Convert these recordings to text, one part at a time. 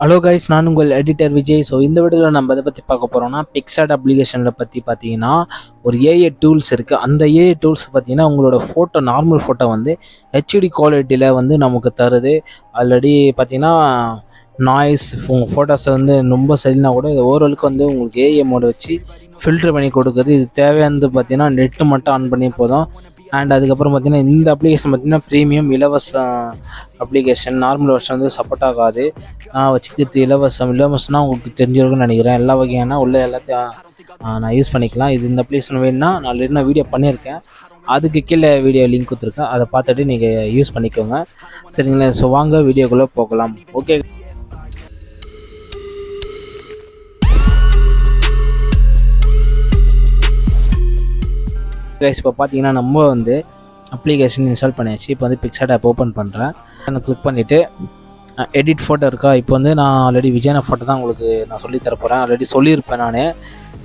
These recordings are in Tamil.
ஹலோ கைஸ், நான் உங்கள் எடிட்டர் விஜய். ஸோ இந்த வீடியோவில் நம்ம எதை பற்றி பார்க்க போகிறோம்னா, PicsArt அப்ளிகேஷனில் பற்றி பார்த்தீங்கன்னா ஒரு ஏஐ டூல்ஸ் இருக்குது. அந்த ஏஐ டூல்ஸ் பார்த்தீங்கன்னா உங்களோட ஃபோட்டோ, நார்மல் ஃபோட்டோ வந்து ஹெச்டி குவாலிட்டியில் வந்து நமக்கு தருது. ஆல்ரெடி பார்த்தீங்கன்னா நாய்ஸ், உங்கள் ஃபோட்டோஸை வந்து ரொம்ப சரினா கூட இது ஓரளவுக்கு வந்து உங்களுக்கு ஏஐ மோடு வச்சு ஃபில்ட்ரு பண்ணி கொடுக்குது. இது தேவையானது பார்த்தீங்கன்னா நெட்டு மட்டும் ஆன் பண்ணி போதும். அண்ட் அதுக்கப்புறம் பார்த்தீங்கன்னா இந்த அப்ளிகேஷன் பார்த்தீங்கன்னா ப்ரீமியம் இலவச அப்ளிகேஷன். நார்மல் வருஷன் வந்து சப்போர்ட் ஆகாது. நான் வச்சுக்கிறது இலவசம்னா உங்களுக்கு தெரிஞ்சிருக்குன்னு நினைக்கிறேன். எல்லா வகையான உள்ள எல்லாத்தையும் நான் யூஸ் பண்ணிக்கலாம். இது இந்த அப்ளிகேஷன் வேணும்னா நான் ஆல்ரெடி நான் வீடியோ பண்ணியிருக்கேன். அதுக்கு கீழே வீடியோ லிங்க் கொடுத்துருக்கேன், அதை பார்த்துட்டு நீங்கள் யூஸ் பண்ணிக்கோங்க. சரிங்களா? ஸோ வாங்க வீடியோக்குள்ளே போகலாம். ஓகே கைஸ், இப்போ பார்த்தீங்கன்னா நம்ம வந்து அப்ளிகேஷன் இன்ஸ்டால் பண்ணியாச்சு. இப்போ வந்து PicsArt ஆப் ஓப்பன் பண்ணுறேன். நான் கிளிக் பண்ணிவிட்டு எடிட் ஃபோட்டோ இருக்கா. இப்போ வந்து நான் ஆல்ரெடி விஜயன ஃபோட்டோ தான் உங்களுக்கு நான் சொல்லித்தர போகிறேன். ஆல்ரெடி சொல்லியிருப்பேன் நான்.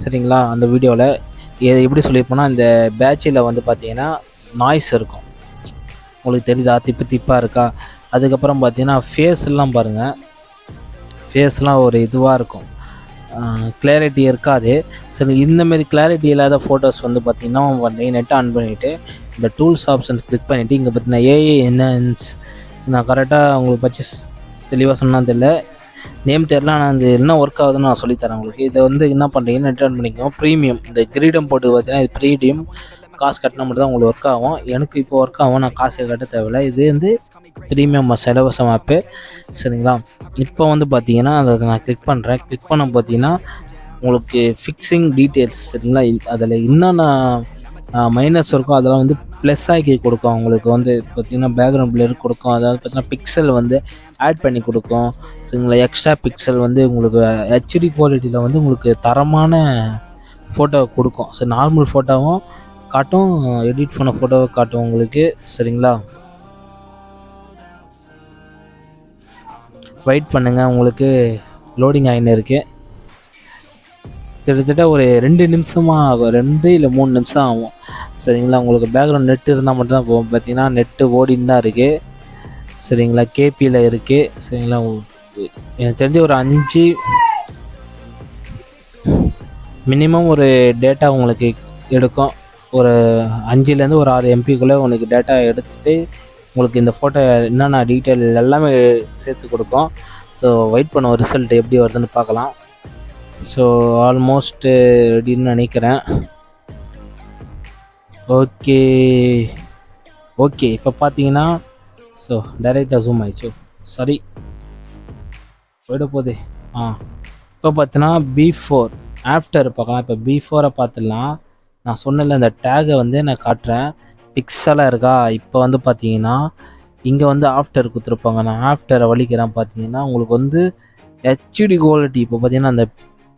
சரிங்களா? அந்த வீடியோவில் எப்படி சொல்லியிருப்பேன்னா, இந்த பேட்சில் வந்து பார்த்தீங்கன்னா நாய்ஸ் இருக்கும், உங்களுக்கு தெரியுதா? திப்பாக இருக்கா. அதுக்கப்புறம் பார்த்தீங்கன்னா ஃபேஸ்லாம் பாருங்கள், ஃபேஸ்லாம் ஒரு இதுவாக இருக்கும், கிளாரிட்டி இருக்காது. சரி, இந்தமாரி கிளாரிட்டி இல்லாத ஃபோட்டோஸ் வந்து பார்த்திங்கன்னா நெட்டை ஆன் பண்ணிவிட்டு இந்த டூல்ஸ் ஆப்ஷன்ஸ் கிளிக் பண்ணிவிட்டு இங்கே பார்த்தீங்கன்னா ஏஐ என்ஹான்ஸ், நான் கரெக்டாக உங்களுக்கு பற்றி தெளிவாக சொன்னால் தெரியல, நேம் தெரில, ஆனால் அது என்ன ஒர்க் ஆகுதுன்னு நான் சொல்லித்தரேன் உங்களுக்கு. இதை வந்து என்ன பண்ணுறீங்கன்னா நெட் ஆன் பண்ணிக்கோங்க. ப்ரீமியம் இந்த கிரீடம் போட்டு பார்த்தீங்கன்னா இது ப்ரீமியம், காசு கட்டினா மட்டும் தான் உங்களுக்கு ஒர்க் ஆகும். எனக்கு இப்போ ஒர்க் ஆகும், நான் காசு கட்ட தேவையில்லை. இது வந்து ப்ரீமியம் இலவசம் ஆப்பு. சரிங்களா? இப்போ வந்து பார்த்தீங்கன்னா அதை நான் கிளிக் பண்ணுறேன். கிளிக் பண்ண பார்த்தீங்கன்னா உங்களுக்கு ஃபிக்ஸிங் டீட்டெயில்ஸ், சரிங்களா? அதில் என்னென்ன மைனஸ் இருக்கும் அதெல்லாம் வந்து ப்ளஸ் ஆக்கி கொடுக்கும். உங்களுக்கு வந்து பார்த்திங்கன்னா பேக்ரவுண்ட் பிளர் கொடுக்கும். அதாவது பார்த்திங்கன்னா பிக்சல் வந்து ஆட் பண்ணி கொடுக்கும். சரிங்களா? எக்ஸ்ட்ரா பிக்சல் வந்து உங்களுக்கு ஹெச்டி குவாலிட்டியில் வந்து உங்களுக்கு தரமான ஃபோட்டோ கொடுக்கும். சரி, நார்மல் ஃபோட்டோவும் காட்டும், எடிட் பண்ண ஃபோட்டோவை காட்டும் உங்களுக்கு. சரிங்களா? வெயிட் பண்ணுங்கள், உங்களுக்கு லோடிங் ஆகின்னு இருக்குது. கிட்டத்தட்ட ஒரு 2 நிமிஷமாக ஆகும், 2 இல்லை 3 நிமிஷம் ஆகும். சரிங்களா? உங்களுக்கு பேக்ரவுண்ட் நெட் இருந்தால் மட்டும்தான் போகும். பார்த்தீங்கன்னா நெட்டு ஓடின்னு தான் இருக்குது. சரிங்களா? கேபியில் இருக்குது. சரிங்களா? எனக்கு தெரிஞ்சு ஒரு 5 மினிமம் ஒரு டேட்டா உங்களுக்கு எடுக்கும். ஒரு 5லேருந்து ஒரு 6 MBக்குள்ளே உங்களுக்கு டேட்டா எடுத்துகிட்டு உங்களுக்கு இந்த ஃபோட்டோ என்னென்ன டீட்டெயில் எல்லாமே சேர்த்து கொடுக்கும். ஸோ வெயிட் பண்ண ஒரு ரிசல்ட் எப்படி வருதுன்னு பார்க்கலாம். ஸோ ஆல்மோஸ்ட்டு ரெடின்னு நினைக்கிறேன். ஓகே இப்போ பார்த்தீங்கன்னா ஸோ டைரெக்டாக ஜூம் ஆயிடுச்சு. சரி, போய்ட போகுது. இப்போ பார்த்தீங்கன்னா பிஃபோர் ஆஃப்டர் பார்க்கலாம். இப்போ பிஃபோரை பார்த்துடலாம். நான் சொன்னல இந்த டேகை வந்து நான் காட்டுறேன், பிக்சலாக இருக்கா. இப்போ வந்து பார்த்தீங்கன்னா இங்கே வந்து ஆஃப்டர் கொடுத்துருப்பாங்க. நான் ஆஃப்டரை வலிக்கிறேன். பார்த்தீங்கன்னா உங்களுக்கு வந்து ஹெச்டி குவாலிட்டி. இப்போ பார்த்தீங்கன்னா அந்த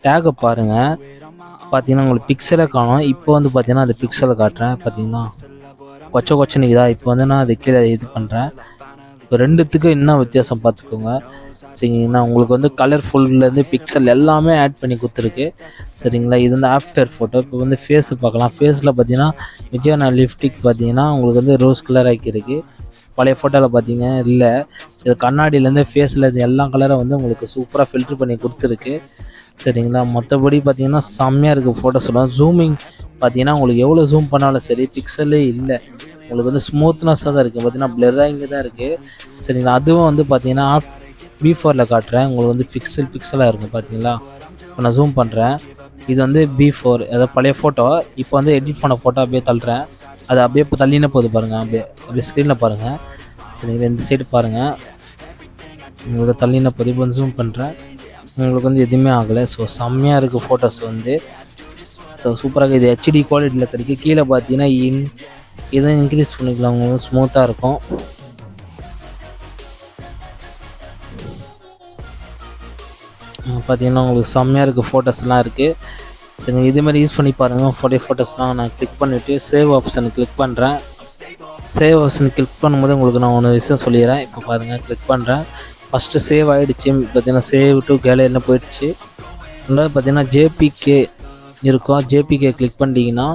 டேகை பாருங்கள், பார்த்தீங்கன்னா உங்களுக்கு பிக்சலை காணும். இப்போ வந்து பார்த்தீங்கன்னா அந்த பிக்சலை காட்டுறேன். பார்த்தீங்கன்னா கொச்சை நிற்குதா. இப்போ வந்து நான் அது கீழே இது பண்ணுறேன். இப்போ ரெண்டுத்துக்கும் என்ன வித்தியாசம் பார்த்துக்கோங்க. சரிங்களா? உங்களுக்கு வந்து கலர்ஃபுல்லேருந்து பிக்சல் எல்லாமே ஆட் பண்ணி கொடுத்துருக்கு. சரிங்களா? இது வந்து ஆஃப்டர் ஃபோட்டோ. இப்போ வந்து ஃபேஸு பார்க்கலாம். ஃபேஸில் பார்த்தீங்கன்னா விஜயனா லிப்ஸ்டிக் பார்த்தீங்கன்னா உங்களுக்கு வந்து ரோஸ் கலர் ஆக்கியிருக்கு. பழைய ஃபோட்டோவில் பார்த்தீங்க இல்லை, இது கண்ணாடியிலேருந்து ஃபேஸில் இது எல்லா கலரும் வந்து உங்களுக்கு சூப்பராக ஃபில்ட்ரு பண்ணி கொடுத்துருக்கு. சரிங்களா? மற்றபடி பார்த்தீங்கன்னா செம்மையாக இருக்குது ஃபோட்டோ சொல்லலாம். ஜூமிங் பார்த்தீங்கன்னா உங்களுக்கு எவ்வளோ ஜூம் பண்ணாலும் சரி பிக்சலே இல்லை, உங்களுக்கு வந்து ஸ்மூத்னஸாக தான் இருக்குது. பார்த்தீங்கன்னா பிளராக இங்கே தான் இருக்குது. சரிங்களா? அதுவும் வந்து பார்த்தீங்கன்னா பிஃபோரில் காட்டுறேன். உங்களுக்கு வந்து பிக்சலாக இருக்கும். பார்த்தீங்களா? இப்போ நான் ஜூம் பண்ணுறேன். இது வந்து பிஃபோர், அதாவது பழைய ஃபோட்டோ. இப்போ வந்து எடிட் பண்ண ஃபோட்டோ அப்படியே தள்ளுறேன். அது அப்படியே இப்போ தள்ளின போது பாருங்கள், அப்படியே ஸ்க்ரீனில் பாருங்கள். சரிங்களா? இந்த சைடு பாருங்கள், உங்களுக்கு தள்ளின போது. இப்போ வந்து ஜூம் பண்ணுறேன், உங்களுக்கு வந்து எதுவுமே ஆகலை. ஸோ செம்மையாக இருக்குது ஃபோட்டோஸ் வந்து. ஸோ சூப்பராக இது ஹெச்டி குவாலிட்டியில் கிடைக்கும். கீழே பார்த்தீங்கன்னா இதை இன்க்ரீஸ் பண்ணிக்கலாம், உங்களுக்கு ஸ்மூத்தாக இருக்கும். பார்த்தீங்கன்னா உங்களுக்கு செம்மையாக இருக்குது, ஃபோட்டோஸ்லாம் இருக்குது. சரி, இதேமாதிரி யூஸ் பண்ணி பாருங்கள். ஃபோட்டோஸ்லாம் நான் கிளிக் பண்ணிவிட்டு சேவ் ஆப்ஷனை கிளிக் பண்ணுறேன். சேவ் ஆப்ஷன் கிளிக் பண்ணும்போது உங்களுக்கு நான் ஒன்று விஷயம் சொல்லிடுறேன். இப்போ பாருங்கள், கிளிக் பண்ணுறேன். ஃபஸ்ட்டு சேவ் ஆகிடுச்சு. பார்த்தீங்கன்னா சேவ் டு கேலரியில் போயிடுச்சு. ரெண்டாவது பார்த்தீங்கன்னா ஜேபிகே இருக்கும். ஜேபிகே கிளிக் பண்ணிட்டீங்கன்னா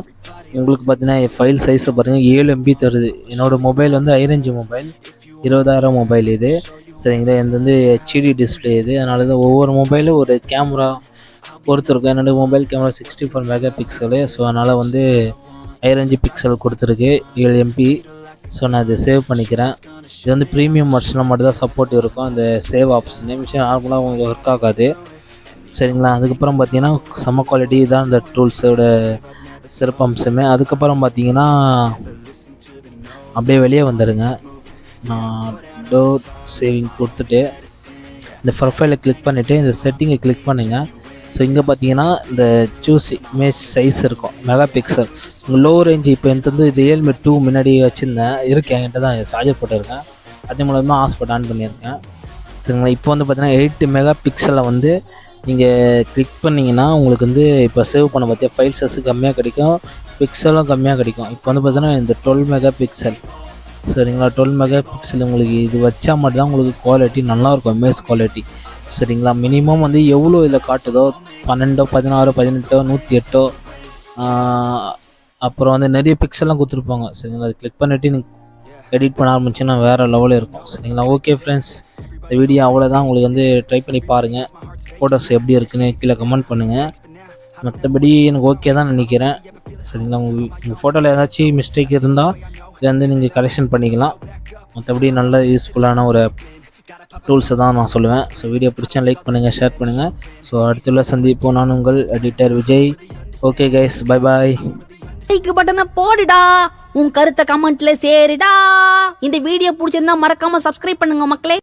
உங்களுக்கு பார்த்தீங்கன்னா ஃபைல் சைஸை பாருங்கள் 7 MB தருது. என்னோடய மொபைல் வந்து ஹை ரேஞ்ச் மொபைல். 20,000 மொபைல் இது. சரிங்களா, இது வந்து ஹெச்டி டிஸ்பிளே இது. அதனால தான் ஒவ்வொரு மொபைலும் ஒரு கேமரா பொறுத்திருக்கும். என்னோடய mobile camera 64 mega pixel. So அதனால் வந்து 5 பிக்சல் கொடுத்துருக்கு, 7 எம்பி. ஸோ நான் இதை சேவ் பண்ணிக்கிறேன். இது வந்து ப்ரீமியம் வெர்ஷனில் மட்டும்தான் சப்போர்ட் இருக்கும் அந்த சேவ் ஆப்ஷனு. மிஷின் நார்மலாக உங்களுக்கு ஒர்க் ஆகாது. சரிங்களா, அதுக்கப்புறம் பார்த்தீங்கன்னா செம்ம குவாலிட்டி தான் இந்த டூல்ஸோட சிறப்பு அம்சமே. அதுக்கப்புறம் பார்த்தீங்கன்னா அப்படியே வெளியே வந்துடுங்க. நான் டோர் சேவிங் கொடுத்துட்டு இந்த ப்ரொஃபைலை கிளிக் பண்ணிவிட்டு இந்த செட்டிங்கை கிளிக் பண்ணுங்கள். ஸோ இங்கே பார்த்தீங்கன்னா இந்த சூஸ் இமேஜ் சைஸ் இருக்கும், மெகா பிக்சல். உங்கள் லோ ரேஞ்சு இப்போ எனக்கு வந்து ரியல்மி 2 முன்னாடி வச்சுருந்தேன், இருக்கேன் என்கிட்ட தான் சார்ஜர் போட்டிருக்கேன். அதே மூலமாக ஹாட்ஸ்பாட் ஆன் பண்ணியிருக்கேன். சரிங்களா, இப்போ வந்து பார்த்தீங்கன்னா 8 மெகா பிக்சலை வந்து நீங்கள் கிளிக் பண்ணிங்கன்னா உங்களுக்கு வந்து இப்போ சேவ் பண்ண பார்த்தியா ஃபைல் சைஸு கம்மியாக கிடைக்கும், பிக்சலும் கம்மியாக கிடைக்கும். இப்போ வந்து பார்த்தீங்கன்னா இந்த 12 மெகா பிக்சல். சரிங்களா, 12 மெகா பிக்சல் உங்களுக்கு இது வச்சா மட்டும்தான் உங்களுக்கு குவாலிட்டி நல்லாயிருக்கும், இமேஜ் குவாலிட்டி. சரிங்களா, மினிமம் வந்து எவ்வளோ இதில் காட்டுதோ 12, 16, 18, 108, அப்புறம் வந்து நிறைய பிக்சல்லாம் கொடுத்துருப்பாங்க. சரிங்களா, அது கிளிக் பண்ணிவிட்டு நீங்கள் எடிட் பண்ண ஆரம்பிச்சுன்னா வேறு லெவலில் இருக்கும். சரிங்களா, ஓகே ஃப்ரெண்ட்ஸ், இந்த வீடியோ அவ்வளோதான். உங்களுக்கு வந்து ட்ரை பண்ணி பாருங்கள், ஃபோட்டோஸ் எப்படி இருக்குன்னு கீழே கமெண்ட் பண்ணுங்கள். மற்றபடி எனக்கு ஓகே தான் நினைக்கிறேன். சரிங்களா, உங்கள் ஃபோட்டோவில் ஏதாச்சும் மிஸ்டேக் இருந்தால் இதை வந்து நீங்கள் கரெக்ஷன் பண்ணிக்கலாம். மற்றபடி நல்ல யூஸ்ஃபுல்லான ஒரு டூல்ஸை தான் நான் சொல்லுவேன். ஸோ வீடியோ பிடிச்சா லைக் பண்ணுங்கள், ஷேர் பண்ணுங்கள். ஸோ அடுத்துள்ள சந்திப்போம். நான் உங்கள் editor Vijay. Okay guys, bye bye. Like பட்டனை போடுடா, உன் கருத்தை கமெண்ட்ல சேருடா. இந்த வீடியோ பிடிச்சிருந்தா மறக்காம சப்ஸ்கிரைப் பண்ணுங்க மக்களே.